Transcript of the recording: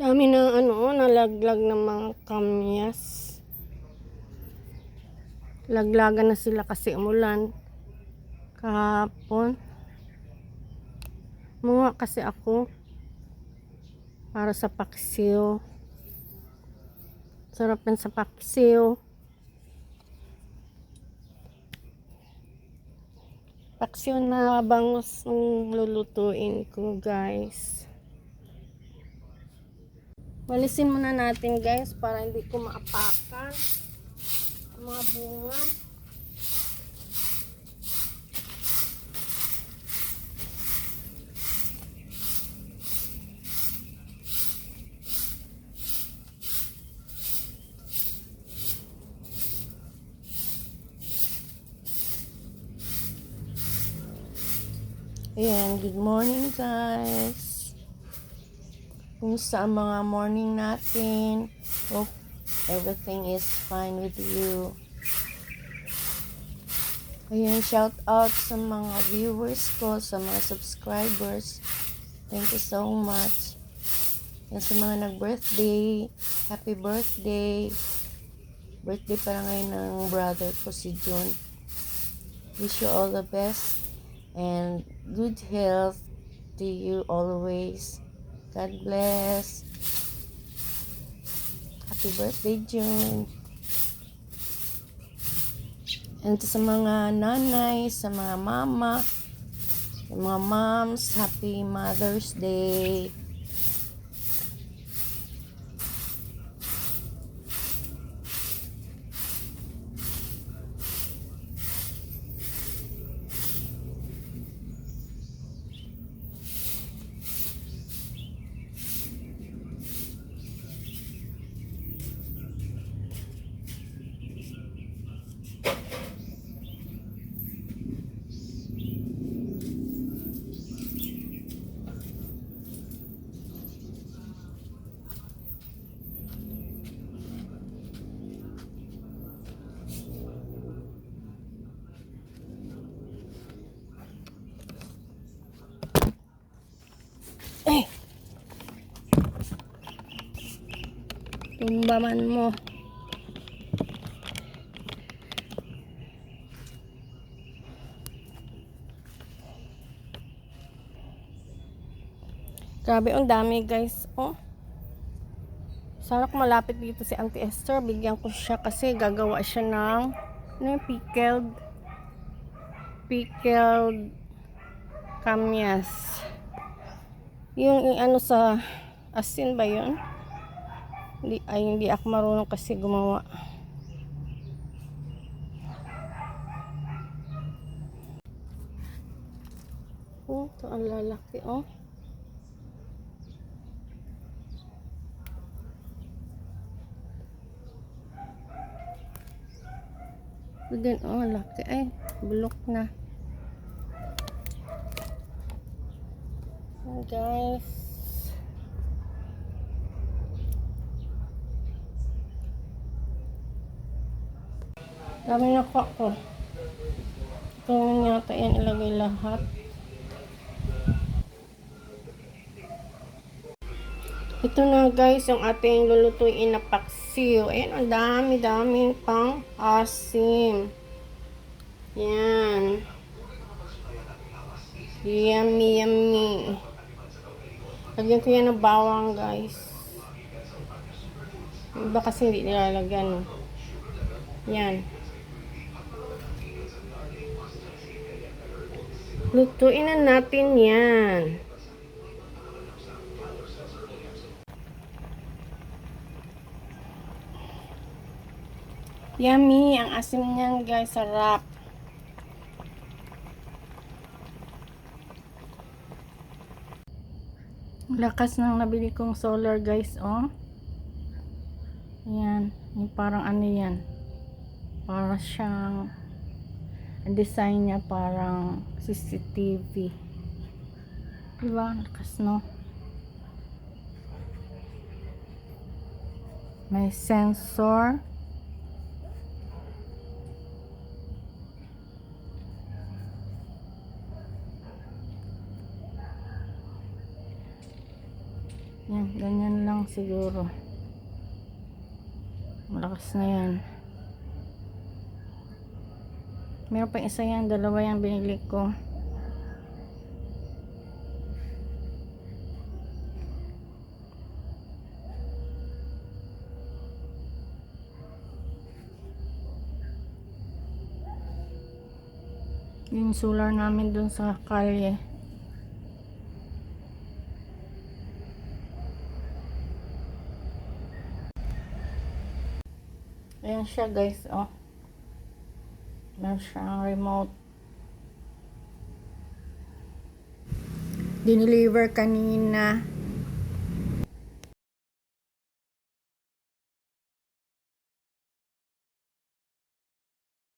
Dami ng nalaglag ng mga kamyas. Laglagan na sila kasi umulan kahapon. Munga kasi ako para sa paksiw. Sarap yan sa paksiw. Paksiw na bangus ng lulutuin ko, guys. Walisin muna natin, guys, para hindi ko maapakan ang mga bunga. Ayan, good morning, guys. Kumusta ang mga morning natin? Hope everything is fine with you. Ayan, shout out sa mga viewers ko, sa mga subscribers. Thank you so much. Yan sa mga nag-birthday, happy birthday. Birthday para ngayon ng brother ko si June. Wish you all the best and good health to you always. God bless. Happy birthday, June. And sa mga nanay, sa mga mama, sa mga moms, happy Mother's Day. Eh! Tumbaman mo. Grabe, ang dami, guys. Oh. Sana kung malapit dito si Auntie Esther, bigyan ko siya kasi gagawa siya ng pickled kamyas. Yung ano sa asin ba yun? Hindi ako marunong kasi gumawa. Oh, ito ang lalaki, oh. Then, oh, laki. Ay, bulok na. Oh, guys. Dami na ko ako. Ito na yata yan ilagay lahat. Ito na, guys, yung ating lulutuin na paksiw. Ayan, ang dami-daming pang asim. Yan. Yummy, yummy. Lagyan ko yan ng bawang, guys. Iba kasi hindi nilalagyan. Yan. Lutuin na natin yan. Yummy. Ang asim niyan, guys. Sarap. Lakas ng nabili kong solar, guys, oh. Ayan. Yung parang ano yan. Para siyang ang design niya parang CCTV. Diba? Lakas, no? May sensor. Yan, ganyan yan lang siguro. Malakas na yan. Meron pa isa yan, dalawa yan binili ko. Yung solar namin dun sa kalye. Ayan siya guys, oh. Meron siyang remote. Dineliver kanina.